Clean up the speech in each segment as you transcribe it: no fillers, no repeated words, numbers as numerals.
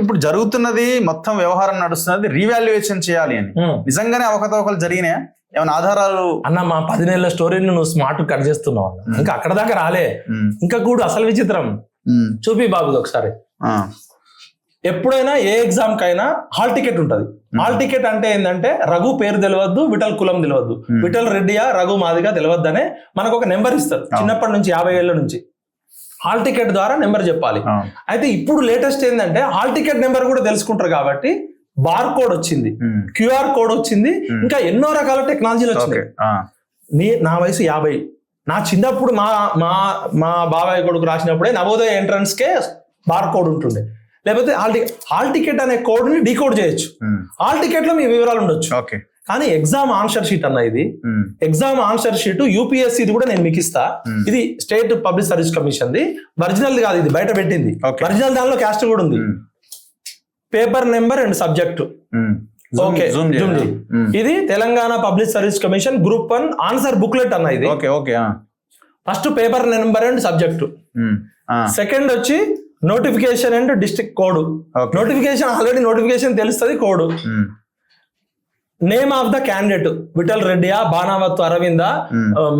ఇప్పుడు జరుగుతున్నది మొత్తం వ్యవహారం నడుస్తున్నది రీవాల్యుయేషన్ చేయాలి అని. నిజంగానే అవకతవకలు జరిగినాయా? ఏమైనా ఆధారాలు? అన్న మా 10 నెలల స్టోరీని నువ్వు స్మార్ట్ కట్ చేస్తున్నావు అన్న. ఇంకా అక్కడ దాకా రాలే. ఇంకా కూడా అసలు విచిత్రం చూపి బాబు ఒకసారి. ఎప్పుడైనా ఏ ఎగ్జామ్ కైనా హాల్ టికెట్ ఉంటది. హాల్ టికెట్ అంటే ఏంటంటే రఘు పేరు తెలియద్దు, విఠల్ కులం తెలియద్దు, విఠల్ రెడ్డియా రఘు మాదిగా తెలియద్దు అనే మనకు ఒక నెంబర్ ఇస్తారు చిన్నప్పటి నుంచి 50 ఏళ్ల నుంచి. హాల్ టికెట్ ద్వారా నెంబర్ చెప్పాలి. అయితే ఇప్పుడు లేటెస్ట్ ఏంటంటే హాల్ టికెట్ నెంబర్ కూడా తెలుసుకుంటారు కాబట్టి బార్ కోడ్ వచ్చింది, క్యూఆర్ కోడ్ వచ్చింది, ఇంకా ఎన్నో రకాల టెక్నాలజీలు వచ్చినాయి. నా వయసు 50. నా చిన్నప్పుడు మా మా మా బాబాయ్ కొడుకు రాసినప్పుడే నవోదయ ఎంట్రన్స్ కే బార్ కోడ్ ఉంటుండే. లేకపోతే హాల్ టికెట్ అనే కోడ్ ని డీకోడ్ చేయొచ్చు. హాల్ టికెట్ లో మీ వివరాలు ఉండొచ్చు. కానీ ఎగ్జామ్ ఆన్సర్ షీట్ అన్న ఇది. ఎగ్జామ్ ఆన్సర్ షీట్ యూపీఎస్సీ కూడా నేను మీకు ఇస్తా. ఇది స్టేట్ పబ్లిక్ సర్వీస్ కమిషన్ ది, ఒరిజినల్ కాదు, ఇది బయట పెట్టింది. ఒరిజినల్ దానిలో క్యాస్ట్ కూడా ఉంది. Paper number and subject. Okay, ఇది Telangana public service commission group 1 answer booklet అన్న ఇది. First paper number and subject. Second వచ్చి notification and district code. Notification already notification తెలుస్తుంది, code. Name of the candidate Vittal రెడ్డియా, బాణావత్ అరవిందా,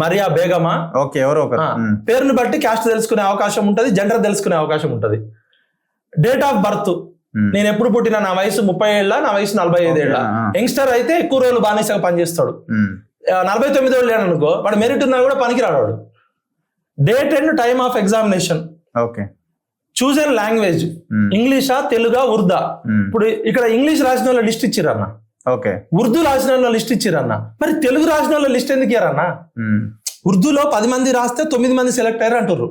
మరియా బేగమా, పేరుని బట్టి క్యాస్ట్ తెలుసుకునే అవకాశం ఉంటది, జెండర్ తెలుసుకునే అవకాశం ఉంటది. డేట్ ఆఫ్ బర్త్, నేను ఎప్పుడు పుట్టినా, నా వయసు 30 ఏళ్ళ, నా వయసు 45 ఏళ్ళ. యంగ్స్టర్ అయితే ఎక్కువ రోజులు బానిసగా పనిచేస్తాడు. 49 ఏళ్ళు అనుకో, వాడు మెరిట్ ఉన్నా కూడా పనికి రాడు. Date and time of examination. Chosen language, ఇంగ్లీషా, తెలుగా, ఉర్దా. ఇప్పుడు ఇక్కడ ఇంగ్లీష్ రాసిన వాళ్ళ లిస్ట్ ఇచ్చిరన్న, ఉర్దూ రాసిన వాళ్ళ లిస్ట్ ఇచ్చిరన్న. మరి తెలుగు రాసిన వాళ్ళ లిస్ట్ ఎందుకు ఇయ్యారన్న? ఉర్దూలో 10 మంది రాస్తే 9 మంది సెలెక్ట్ అయ్యారు అంటారు.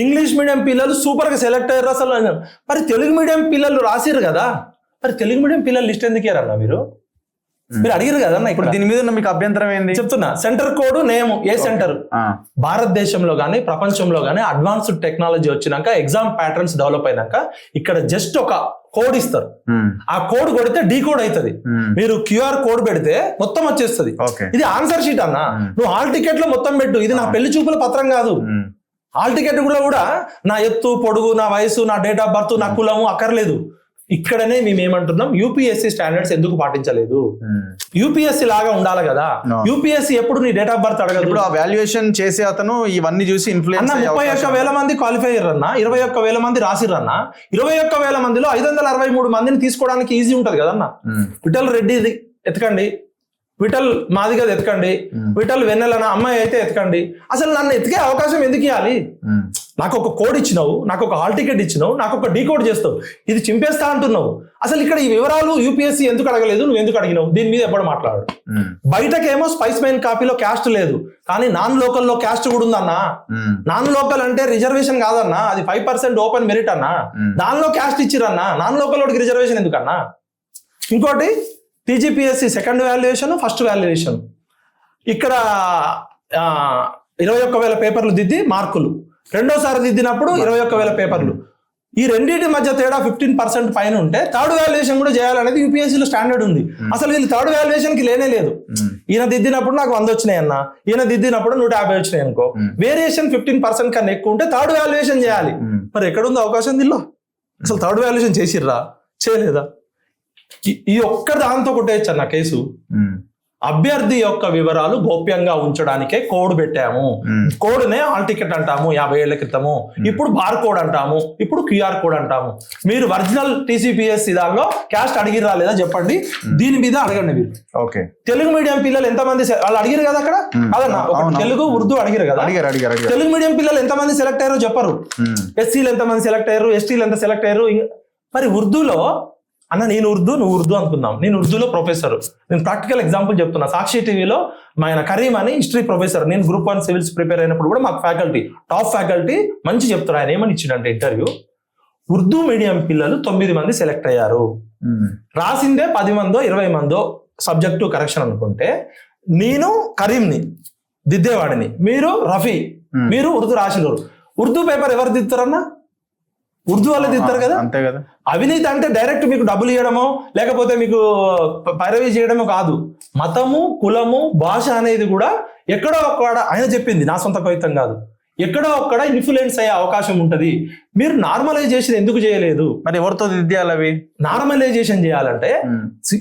ఇంగ్లీష్ మీడియం పిల్లలు సూపర్ గా సెలెక్ట్ అయ్యారు అసలు. మరి తెలుగు మీడియం పిల్లలు రాసిరు కదా, మరి తెలుగు మీడియం పిల్లలు లిస్ట్ ఎందుకు ఇయ్యారన్న? మీరు అడిగారు కదన్న. ఇప్పుడు దీని మీద మీకు అభ్యంతరం ఏంది? చెప్తున్నా. సెంటర్ కోడ్ నేమ్, ఏ సెంటర్. భారతదేశంలో గానీ ప్రపంచంలో గానీ అడ్వాన్స్డ్ టెక్నాలజీ వచ్చినాక, ఎగ్జామ్ ప్యాటర్న్స్ డెవలప్ అయినాక ఇక్కడ జస్ట్ ఒక కోడ్ ఇస్తారు. ఆ కోడ్ కొడితే డీ కోడ్ అవుతుంది. మీరు క్యూఆర్ కోడ్ పెడితే మొత్తం వచ్చేస్తుంది. ఇది ఆన్సర్ షీట్ అన్న. నువ్వు హాల్ టికెట్ లో మొత్తం పెట్టు. ఇది నా పెళ్లి చూపుల పత్రం కాదు. హాల్ టికెట్ కూడా నా ఎత్తు, పొడుగు, నా వయసు, నా డేట్ ఆఫ్ బర్త్, నా కులము అక్కర్లేదు. ఇక్కడనే మేము ఏమంటున్నాం, యూపీఎస్సీ స్టాండర్డ్స్ ఎందుకు పాటించలేదు? యూపీఎస్సీ లాగా ఉండాలి కదా. యూపీఎస్సీ ఎప్పుడు నీ డేట్ ఆఫ్ బర్త్ అడగదు. ఇప్పుడు ఆ వాల్యుయేషన్ చేసే అతను ఇవన్నీ చూసి ఇన్ఫ్లుయెన్స్. 31,000 మంది క్వాలిఫై అయ్యారన్న, 21,000 మంది రాసిరన్న. 21,000 మందిలో 563 మందిని తీసుకోవడానికి ఈజీ ఉంటది కదన్న. విఠల్ రెడ్డి ఎతకండి, విఠల్ మాదిగది ఎతకండి, విఠల్ వెన్నెలన అమ్మాయి అయితే ఎతకండి. అసలు నన్ను ఎతికే అవకాశం ఎందుకు ఇవ్వాలి? నాకు ఒక కోడ్ ఇచ్చినావు, నాకు ఒక హాల్ టికెట్ ఇచ్చినావు, నాకు ఒక డీకోడ్ చేస్తావు, ఇది చింపేస్తా అంటున్నావు. అసలు ఇక్కడ ఈ వివరాలు యూపీఎస్సీ ఎందుకు అడగలేదు, నువ్వు ఎందుకు అడిగినావు? దీని మీద ఎప్పుడు మాట్లాడు. బయటకేమో స్పైస్ మైన్ కాపీలో క్యాస్ట్ లేదు, కానీ నాన్ లోకల్ లో క్యాస్ట్ కూడా ఉందన్నా. నాన్ లోకల్ అంటే రిజర్వేషన్ కాదన్నా, అది 5% ఓపెన్ మెరిట్ అన్నా. దానిలో క్యాస్ట్ ఇచ్చిరన్నా, నాన్ లోకల్ వాడికి రిజర్వేషన్ ఎందుకన్నా? ఇంకోటి TGPSC second valuation, first valuation. ఇక్కడ 21,000 పేపర్లు దిద్ది మార్కులు, రెండోసారి దిద్దినప్పుడు 21,000 పేపర్లు. ఈ రెండింటి మధ్య తేడా 15% పైన ఉంటే థర్డ్ వాల్యుయేషన్ కూడా చేయాలనేది యూపీఎస్సీలో స్టాండర్డ్ ఉంది. అసలు వీళ్ళు థర్డ్ వాల్యుయేషన్ కి లేనే లేదు. ఈయన దిద్దినప్పుడు నాకు 100 వచ్చినాయి అన్న, ఈయన దిద్దినప్పుడు 150 వచ్చినాయి అనుకో, వేరియేషన్ 15% కన్నా ఎక్కువ ఉంటే థర్డ్ వాల్యుయేషన్ చేయాలి. మరి ఎక్కడుంది అవకాశం దీనిలో? అసలు థర్డ్ వాల్యుయేషన్ చేసిర్రా, చేయలేదా? ఈ ఒక్క దాంతో కొట్టేయచ్చు అన్న కేసు. అభ్యర్థి యొక్క వివరాలు గోప్యంగా ఉంచడానికే కోడ్ పెట్టాము. కోడ్నే హాల్ టికెట్ అంటాము 50 ఏళ్ల క్రితము, ఇప్పుడు బార్ కోడ్ అంటాము, ఇప్పుడు క్యూఆర్ కోడ్ అంటాము. మీరు ఒరిజినల్ టీసీపీఎస్సీ దానిలో క్యాస్ట్ అడిగిరా లేదా చెప్పండి, దీని మీద అడగండి మీరు. తెలుగు మీడియం పిల్లలు ఎంతమంది వాళ్ళు అడిగారు కదా అక్కడ? అదన్నా తెలుగు ఉర్దూ అడిగారు కదా. తెలుగు మీడియం పిల్లలు ఎంతమంది సెలెక్ట్ అయ్యారో చెప్పరు. ఎస్సీలు ఎంతమంది సెలెక్ట్ అయ్యారు, ఎస్టీలు ఎంత సెలెక్ట్ అయ్యారు. మరి ఉర్దూలో అన్న నేను ఉర్దూ, నువ్వు ఉర్దూ అనుకుందాం. నేను ఉర్దూలో ప్రొఫెసర్, నేను ప్రాక్టికల్ ఎగ్జాంపుల్ చెప్తున్నా. సాక్షి టీవీలో మా ఆయన కరీం అని హిస్టరీ ప్రొఫెసర్. నేను గ్రూప్ 1 సివిల్స్ ప్రిపేర్ అయినప్పుడు కూడా మాకు ఫ్యాకల్టీ, టాప్ ఫ్యాకల్టీ మంచి చెప్తారు. ఆయన ఏమని ఇచ్చిండంటే ఇంటర్వ్యూ, ఉర్దూ మీడియం పిల్లలు 9 మంది సెలెక్ట్ అయ్యారు, రాసిందే 10 మందో 20 మందో సబ్జెక్టు కరెక్షన్ అనుకుంటే, నేను కరీంని దిద్దేవాడిని, మీరు రఫీ, మీరు ఉర్దూ రాసినారు. ఉర్దూ పేపర్ ఎవరు దిద్దుతారన్నా? ఉర్దూ వాళ్ళే దిద్దారు కదా. అంతే కదా. అవినీతి అంటే డైరెక్ట్ మీకు డబ్బులు ఇవ్వడమో లేకపోతే మీకు పైరవీ చేయడమో కాదు. మతము, కులము, భాష అనేది కూడా ఎక్కడో ఒక్కడ ఆయన చెప్పింది, నా సొంత కవిత్వం కాదు. ఎక్కడో ఒక్కడ ఇన్ఫ్లుయెన్స్ అయ్యే అవకాశం ఉంటది. మీరు నార్మలైజేషన్ ఎందుకు చేయలేదు? మరి ఎవరితో దిద్దాలి అవి? నార్మలైజేషన్ చేయాలంటే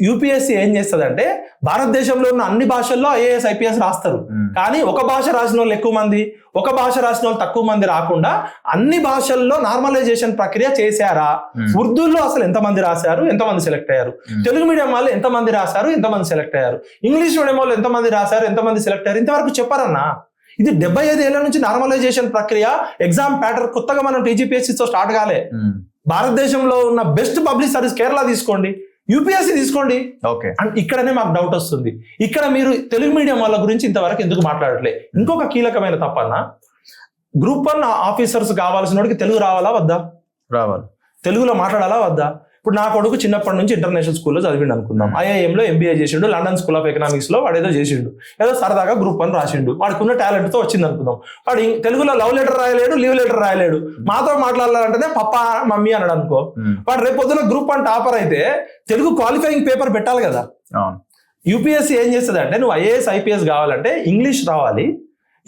యూపీఎస్సీ ఏం చేస్తుందంటే భారతదేశంలో ఉన్న అన్ని భాషల్లో ఐఏఎస్ ఐపీఎస్ రాస్తారు. కానీ ఒక భాష రాసిన వాళ్ళు ఎక్కువ మంది, ఒక భాష రాసిన వాళ్ళు తక్కువ మంది రాకుండా అన్ని భాషల్లో నార్మలైజేషన్ ప్రక్రియ చేశారా? ఉర్దూలో అసలు ఎంతమంది రాశారు, ఎంతమంది సెలెక్ట్ అయ్యారు? తెలుగు మీడియం వాళ్ళు ఎంతమంది రాశారు, ఎంతమంది సెలెక్ట్ అయ్యారు? ఇంగ్లీష్ మీడియం వాళ్ళు ఎంతమంది రాశారు, ఎంతమంది సెలెక్ట్ అయ్యారు? ఇంతవరకు చెప్పారన్నా. ఇది 75 ఏళ్ల నుంచి నార్మలైజేషన్ ప్రక్రియ. ఎగ్జామ్ ప్యాటర్న్ కొత్తగా మనం టీజీపీఎస్సీతో స్టార్ట్ కాలే. భారతదేశంలో ఉన్న బెస్ట్ పబ్లిక్ సర్వీస్ కేరళ తీసుకోండి, యూపీఎస్సీ తీసుకోండి. ఇక్కడనే మాకు డౌట్ వస్తుంది. ఇక్కడ మీరు తెలుగు మీడియం వాళ్ళ గురించి ఇంతవరకు ఎందుకు మాట్లాడట్లేదు? ఇంకొక కీలకమైన తప్పన్న, గ్రూప్ 1 ఆఫీసర్స్ కావాల్సిన వాడికి తెలుగు రావాలా వద్దా? రావాలి. తెలుగులో మాట్లాడాలా వద్దా? ఇప్పుడు నా కొడుకు చిన్నప్పటి నుంచి ఇంటర్నేషనల్ స్కూల్లో చదివిండు అనుకుందాం, ఐఐఎంలో ఎంబీఏ చేసిండు, లండన్ స్కూల్ ఆఫ్ ఎకనామిక్స్ లో వాడు ఏదో చేసిండు, ఏదో సరదాగా గ్రూప్ 1 రాసిండు, వాడికి ఉన్న టాలెంట్ తో వచ్చింది అనుకుందాం. వాడు తెలుగులో లవ్ లెటర్ రాయలేడు, లీవ్ లెటర్ రాయలేడు, మాతో మాట్లాడాలంటేనే పప్పా మమ్మీ అన్నాడు అనుకో. వాడు రేపు పొద్దున గ్రూప్ 1 టాపర్ అయితే తెలుగు క్వాలిఫైయింగ్ పేపర్ పెట్టాలి కదా. యూపీఎస్సీ ఏం చేస్తుంది అంటే, నువ్వు ఐఏఎస్ ఐపీఎస్ కావాలంటే ఇంగ్లీష్ రావాలి,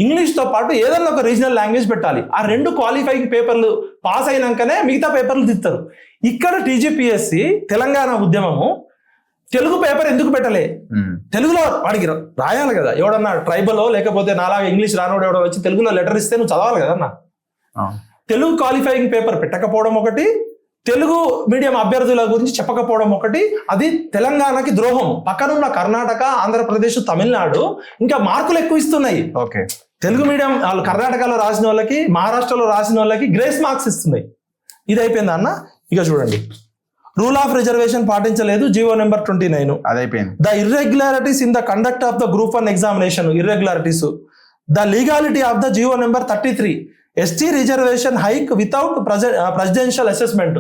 ఇంగ్లీష్ తో పాటు ఏదన్నా ఒక రీజనల్ లాంగ్వేజ్ పెట్టాలి. ఆ 2 క్వాలిఫైయింగ్ పేపర్లు పాస్ అయినాకనే మిగతా పేపర్లు తీస్తారు. ఇక్కడ టీజీపీఎస్సీ తెలంగాణ ఉద్యమము తెలుగు పేపర్ ఎందుకు పెట్టలే? తెలుగులో వాడికి రాయాలి కదా. ఎవడన్నా ట్రైబల్ లేకపోతే నాలాగా ఇంగ్లీష్ రానోడు ఎవడో వచ్చి తెలుగులో లెటర్ ఇస్తే నువ్వు చదవాలి కదన్నా. తెలుగు క్వాలిఫైయింగ్ పేపర్ పెట్టకపోవడం ఒకటి, తెలుగు మీడియం అభ్యర్థుల గురించి చెప్పకపోవడం ఒకటి. అది తెలంగాణకి ద్రోహం. పక్కనున్న కర్ణాటక, ఆంధ్రప్రదేశ్, తమిళనాడు ఇంకా మార్కులు ఎక్కువ ఇస్తున్నాయి. తెలుగు మీడియం వాళ్ళు కర్ణాటకలో రాసిన వాళ్ళకి, మహారాష్ట్రలో రాసిన వాళ్ళకి గ్రేస్ మార్క్స్ ఇస్తున్నాయి. ఇది అయిపోయింది అన్న. ఇక చూడండి, రూల్ ఆఫ్ రిజర్వేషన్ పాటించలేదు, జీవో నెంబర్ 29 అదైపోయింది. The irregularities in the conduct of the group 1 examination, irregularities, the legality of the GO number 33, ST reservation hike without presidential assessment.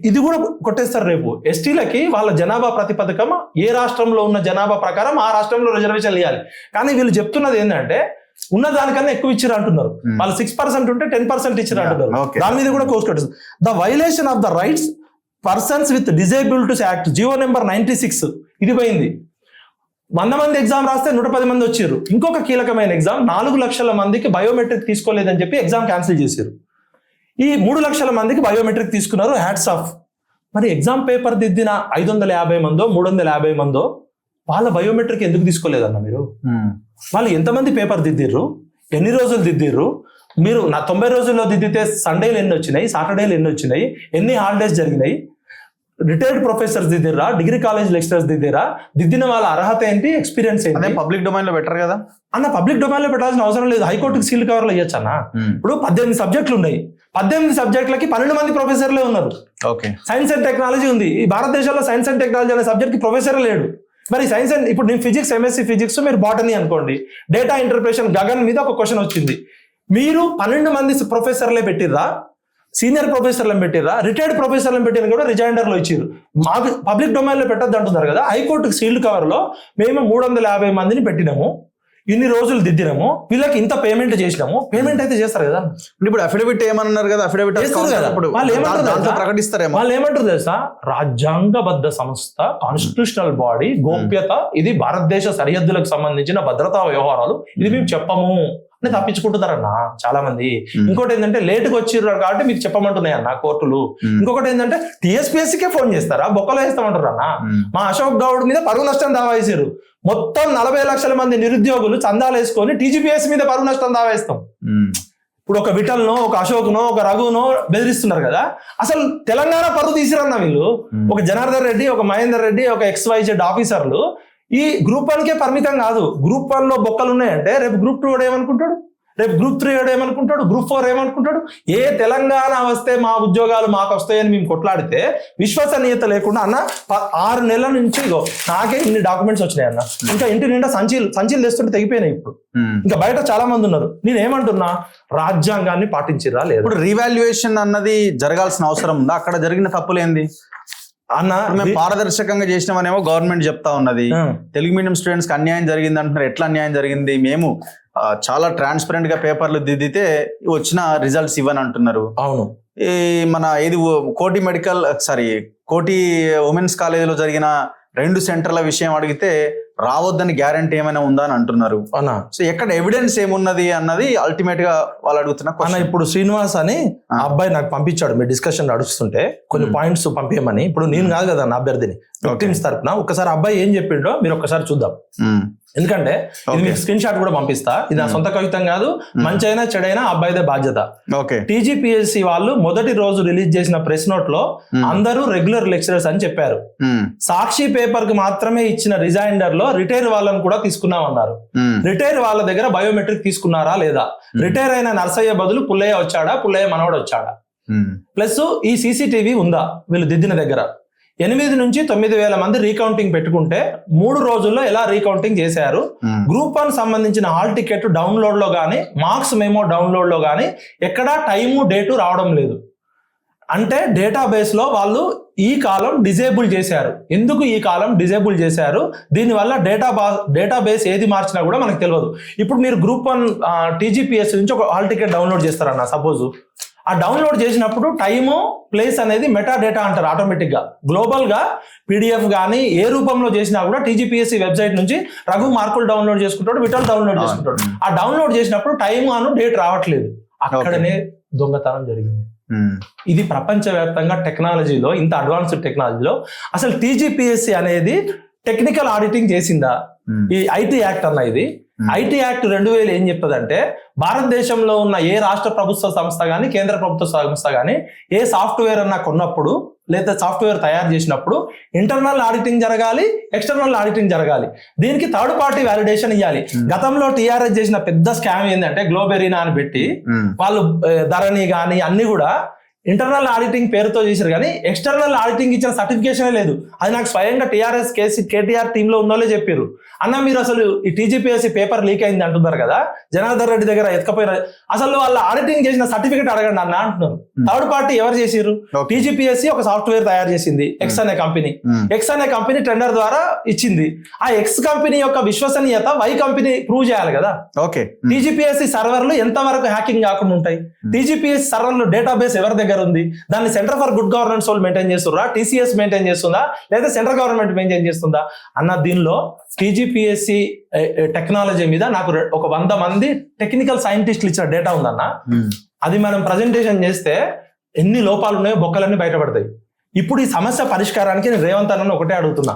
ఇది కూడా కొట్టేస్తారు రేపు. ఎస్టీలకి వాళ్ళ జనాభా ప్రాతిపదికం ఏ రాష్ట్రంలో ఉన్న జనాభా ప్రకారం ఆ రాష్ట్రంలో రిజర్వేషన్ ఇవ్వాలి. కానీ వీళ్ళు చెప్తున్నది ఏంటంటే ఉన్న దానికన్నా ఎక్కువ ఇచ్చారు అంటున్నారు. వాళ్ళు 6% ఉంటే 10% ఇచ్చారు అంటున్నారు. దాని మీద కూడా కోర్స్ కట్టేస్తారు. The violation of the rights persons with disabilities act, GO number 96 ఇది పోయింది. 100 మంది ఎగ్జామ్ రాస్తే 110 మంది వచ్చారు. ఇంకొక కీలకమైన ఎగ్జామ్, 4 లక్షల మందికి బయోమెట్రిక్ తీసుకోలేదని చెప్పి ఎగ్జామ్ క్యాన్సిల్ చేశారు. ఈ 3 లక్షల మందికి బయోమెట్రిక్ తీసుకున్నారు, హ్యాట్స్ ఆఫ్. మరి ఎగ్జామ్ పేపర్ దిద్దిన 550 మందో 350 మందో వాళ్ళ బయోమెట్రిక్ ఎందుకు తీసుకోలేదన్న మీరు? వాళ్ళు ఎంతమంది పేపర్ దిద్దిర్రు, ఎన్ని రోజులు దిద్దిర్రు? మీరు 90 రోజుల్లో దిద్దితే సండేలు ఎన్ని వచ్చినాయి, సాటర్డేలు ఎన్ని వచ్చినాయి, ఎన్ని హాలిడేస్ జరిగినాయి? రిటైర్డ్ ప్రొఫెసర్స్ దిద్దిరా, డిగ్రీ కాలేజ్ లెక్చరర్స్ దిద్దిరా? దిద్దిన వాళ్ళ అర్హత ఏంటి, ఎక్స్పీరియన్స్ ఏంటి? పబ్లిక్ డొమైన్ లో బెటర్ కదా అన్న. పబ్లిక్ డొమైన్ లో పెట్టాల్సిన అవసరం లేదు, హైకోర్టుకి సీల్ కవర్లు ఇవ్వచ్చు అన్న. ఇప్పుడు 18 సబ్జెక్టులు ఉన్నాయి, 18 సబ్జెక్టులకి 12 మంది ప్రొఫెసర్లే ఉన్నారు. సైన్స్ అండ్ టెక్నాలజీ ఉంది, ఈ భారతదేశంలో సైన్స్ అండ్ టెక్నాలజీ అనే సబ్జెక్ట్ కి ప్రొఫెసర్ లేడు. మరి సైన్స్ అండ్ ఇప్పుడు నేను ఫిజిక్స్, ఎంఎస్సీ ఫిజిక్స్, మీరు బాటనీ అనుకోండి, డేటా ఇంటర్ప్రిటేషన్ గగన్ మీద ఒక క్వశ్చన్ వచ్చింది. మీరు 12 మంది ప్రొఫెసర్లే పెట్టిర్రా, సీనియర్ ప్రొఫెసర్లను పెట్టిర్రా, రిటైర్డ్ ప్రొఫెసర్లను పెట్టిన కూడా రిజైండర్లో ఇచ్చారు. మాకు పబ్లిక్ డొమైన్ లో పెట్టద్దు అంటున్నారు కదా. హైకోర్టుకి సీల్డ్ కవర్ లో మేము 350 మందిని పెట్టినాము, ఇన్ని రోజులు దిద్దినాము, వీళ్ళకి ఇంత పేమెంట్ చేసినాము. పేమెంట్ అయితే చేస్తారు కదా. ఇప్పుడు అఫిడవిట్ ఏమన్నారు కదా, అఫిడవిట్ ప్రకటిస్తారేమో. వాళ్ళు ఏమంటారు తెలుసా, రాజ్యాంగబద్ధ సంస్థ, కాన్స్టిట్యూషనల్ బాడీ, గోప్యత, ఇది భారతదేశ సరిహద్దులకు సంబంధించిన భద్రతా వ్యవహారాలు, ఇది మేము చెప్పము అని తప్పించుకుంటున్నారన్న చాలా మంది. ఇంకోటి ఏంటంటే లేటుగా వచ్చిర్రు కాబట్టి మీకు చెప్పమంటున్నాయన్న కోర్టులు. ఇంకొకటి ఏంటంటే టీఎస్పీఎస్సీకే ఫోన్ చేస్తారా, బొక్కలో వేస్తామంటారు అన్న. మా అశోక్ గౌడ్ మీద పరువు నష్టం దావా వేసారు. మొత్తం 40 లక్షల మంది నిరుద్యోగులు చందాలు వేసుకొని టీజీపీఎస్సీ మీద పరువు నష్టం దావా వేస్తాం. ఇప్పుడు ఒక విఠల్నో, ఒక అశోక్నో, ఒక రఘునో బెదిరిస్తున్నారు కదా. అసలు తెలంగాణ పరువు తీసిరన్న వీళ్ళు. ఒక జనార్దన్ రెడ్డి, ఒక మహేందర్ రెడ్డి, ఒక XYZ ఆఫీసర్లు ఈ గ్రూప్ 1కే పరిమితం కాదు. గ్రూప్ 1 లో బొక్కలు ఉన్నాయంటే రేపు గ్రూప్ 2 ఏమనుకుంటాడు, రేపు గ్రూప్ 3 ఏమనుకుంటాడు, గ్రూప్ 4 ఏమనుకుంటాడు? ఏ తెలంగాణ వస్తే మా ఉద్యోగాలు మాకు వస్తాయని మేము కొట్లాడితే విశ్వసనీయత లేకుండా అన్న 6 నెలల నుంచి నాకే ఇన్ని డాక్యుమెంట్స్ వచ్చినాయి అన్న. ఇంకా ఇంటి నిండా సంచీలు తెస్తుంటే తెగిపోయినాయి. ఇప్పుడు ఇంకా బయట చాలా మంది ఉన్నారు. నేను ఏమంటున్నా, రాజ్యాంగాన్ని పాటించిరా లేదు. ఇప్పుడు రీవాల్యుయేషన్ అన్నది జరగాల్సిన అవసరం ఉందా? అక్కడ జరిగిన తప్పులేంది అన్న? మేము పారదర్శకంగా చేసినామనేమో గవర్నమెంట్ చెప్తా ఉన్నది. తెలుగు మీడియం స్టూడెంట్స్ కి అన్యాయం జరిగింది అంటున్నారు. ఎట్లా అన్యాయం జరిగింది? మేము చాలా ట్రాన్స్పరెంట్ గా పేపర్లు దిద్దితే వచ్చిన రిజల్ట్స్ ఇవ్వని అంటున్నారు. అవును. ఈ మన కోటి ఉమెన్స్ కాలేజీలో జరిగిన 2 సెంటర్ల విషయం అడిగితే రావద్దని గ్యారంటీ ఏమైనా ఉందా అని అంటున్నారు. అన్నా సో ఎక్కడ ఎవిడెన్స్ ఏమున్నది అన్నది అల్టిమేట్ గా వాళ్ళు అడుగుతున్న అన్న question. ఇప్పుడు శ్రీనివాస్ అని ఆ అబ్బాయి నాకు పంపించాడు, మీ డిస్కషన్ నడుస్తుంటే కొన్ని పాయింట్స్ పంపించమని. ఇప్పుడు నేను కాదు కదా నా అభ్యర్థిని, విక్టిమ్స్ తరపున. ఒకసారి అబ్బాయి ఏం చెప్పిండో మీరు ఒక్కసారి చూద్దాం. ఎందుకంటే ఇది మీకు స్క్రీన్ షాట్ కూడా పంపిస్తా. ఇది నా సొంత కవితం కాదు, మంచైనా చెడైనా అబ్బాయిదే బాధ్యత. ఓకే. టీజీపీఎస్సీ వాళ్ళు మొదటి రోజు రిలీజ్ చేసిన ప్రెస్ నోట్ లో అందరూ రెగ్యులర్ లెక్చరర్స్ అని చెప్పారు. సాక్షి పేపర్ కి మాత్రమే ఇచ్చిన రిజైండర్ లో రిటైర్ వాళ్ళని కూడా తీసుకున్నామన్నారు. రిటైర్ వాళ్ళ దగ్గర బయోమెట్రిక్ తీసుకున్నారా లేదా? రిటైర్ అయిన నర్సయ్య బదులు పుల్లయ్య వచ్చాడా, పుల్లయ్య మనవడు వచ్చాడా? ప్లస్ ఈ సీసీటీవీ ఉందా వీళ్ళు దిద్దిన దగ్గర? 8 నుంచి 9,000 మంది రీకౌంటింగ్ పెట్టుకుంటే 3 రోజుల్లో ఎలా రీకౌంటింగ్ చేశారు? గ్రూప్ 1 సంబంధించిన హాల్ టికెట్ డౌన్లోడ్ లో గానీ, మార్క్స్ మెమో డౌన్లోడ్ లో గానీ ఎక్కడా టైము డేటు రావడం లేదు. అంటే డేటాబేస్ లో వాళ్ళు ఈ కాలం డిజేబుల్ చేశారు. ఎందుకు ఈ కాలం డిజేబుల్ చేశారు? దీనివల్ల డేటాబేస్ ఏది మార్చినా కూడా మనకు తెలియదు. ఇప్పుడు మీరు గ్రూప్ 1 టీజీపీఎస్ నుంచి ఒక హాల్ టికెట్ డౌన్లోడ్ చేస్తారన్న సపోజ్. ఆ డౌన్లోడ్ చేసినప్పుడు టైము, ప్లేస్ అనేది మెటా డేటా అంటారు ఆటోమేటిక్ గా. గ్లోబల్ గా పీడిఎఫ్ కానీ ఏ రూపంలో చేసినా కూడా టీజీపీఎస్సీ వెబ్సైట్ నుంచి రఘు మార్కులు డౌన్లోడ్ చేసుకుంటాడు, విఠల్ డౌన్లోడ్ చేసుకుంటాడు. ఆ డౌన్లోడ్ చేసినప్పుడు టైం అను డేట్ రావట్లేదు. అక్కడనే దొంగతనం జరిగింది. ఇది ప్రపంచవ్యాప్తంగా టెక్నాలజీలో, ఇంత అడ్వాన్స్డ్ టెక్నాలజీలో అసలు టీజీపీఎస్సీ అనేది టెక్నికల్ ఆడిటింగ్ చేసిందా? ఈ ఐటీ యాక్ట్ అన్న, ఇది ఐటీ యాక్ట్ 2000 ఏం చెప్తుందంటే, భారతదేశంలో ఉన్న ఏ రాష్ట్ర ప్రభుత్వ సంస్థ కానీ, కేంద్ర ప్రభుత్వ సంస్థ కానీ ఏ సాఫ్ట్వేర్ అన్నా కొన్నప్పుడు లేదా సాఫ్ట్వేర్ తయారు చేసినప్పుడు ఇంటర్నల్ ఆడిటింగ్ జరగాలి, ఎక్స్టర్నల్ ఆడిటింగ్ జరగాలి. దీనికి థర్డ్ పార్టీ వ్యాలిడేషన్ ఇవ్వాలి. గతంలో టీఆర్ఎస్ చేసిన పెద్ద స్కామ్ ఏంటంటే, గ్లోబెరీనా అని పెట్టి వాళ్ళు ధరణి కానీ అన్ని కూడా ఇంటర్నల్ ఆడిటింగ్ పేరుతో చేశారు, కానీ ఎక్స్టర్నల్ ఆడిటింగ్ ఇచ్చిన సర్టిఫికేషన్ లేదు. అది నాకు స్వయంగా టీఆర్ఎస్ కేటీఆర్ టీంలో ఉన్నోళ్ళే చెప్పారు. అన్న మీరు అసలు ఈ టీజీపీఎస్సీ పేపర్ లీక్ అయింది అంటున్నారు కదా, జనార్దన్ రెడ్డి దగ్గర ఎత్తుకపోయిన, అసలు వాళ్ళ ఆడిటింగ్ చేసిన సర్టిఫికేట్ అడగండి అన్న అంటున్నారు. థర్డ్ పార్టీ ఎవరు చేసిరు? టీజీపీఎస్సీ ఒక సాఫ్ట్వేర్ తయారు చేసింది, ఎక్స్ అనే కంపెనీ. ఎక్స్ అనే కంపెనీ టెండర్ ద్వారా ఇచ్చింది. ఆ ఎక్స్ కంపెనీ యొక్క విశ్వసనీయత వై కంపెనీ ప్రూవ్ చేయాలి కదా. ఓకే. టీజీపీఎస్సీ సర్వర్లు ఎంత వరకు హ్యాకింగ్ కాకుండా ఉంటాయి? టీజీపీఎస్సీ సర్వర్లు డేటాబేస్ ఎవరి దగ్గర ఉంది? దాన్ని సెంటర్ ఫర్ గుడ్ గవర్నెన్స్ వాళ్ళు మెయింటైన్ చేస్తుందా, టీసీఎస్ మెయింటైన్ చేస్తుందా, లేదా సెంట్రల్ గవర్నమెంట్ మెయింటైన్ చేస్తుందా అన్న? దీనిలో టీజీపీఎస్సీ టెక్నాలజీ మీద నాకు ఒక 100 మంది టెక్నికల్ సైంటిస్టులు ఇచ్చిన డేటా ఉందన్న. అది మనం ప్రజెంటేషన్ చేస్తే ఎన్ని లోపాలు ఉన్నాయో బొక్కలన్నీ బయటపడతాయి. ఇప్పుడు ఈ సమస్య పరిష్కారానికి నేను రేవంత్ అన్న ఒకటే అడుగుతున్నా.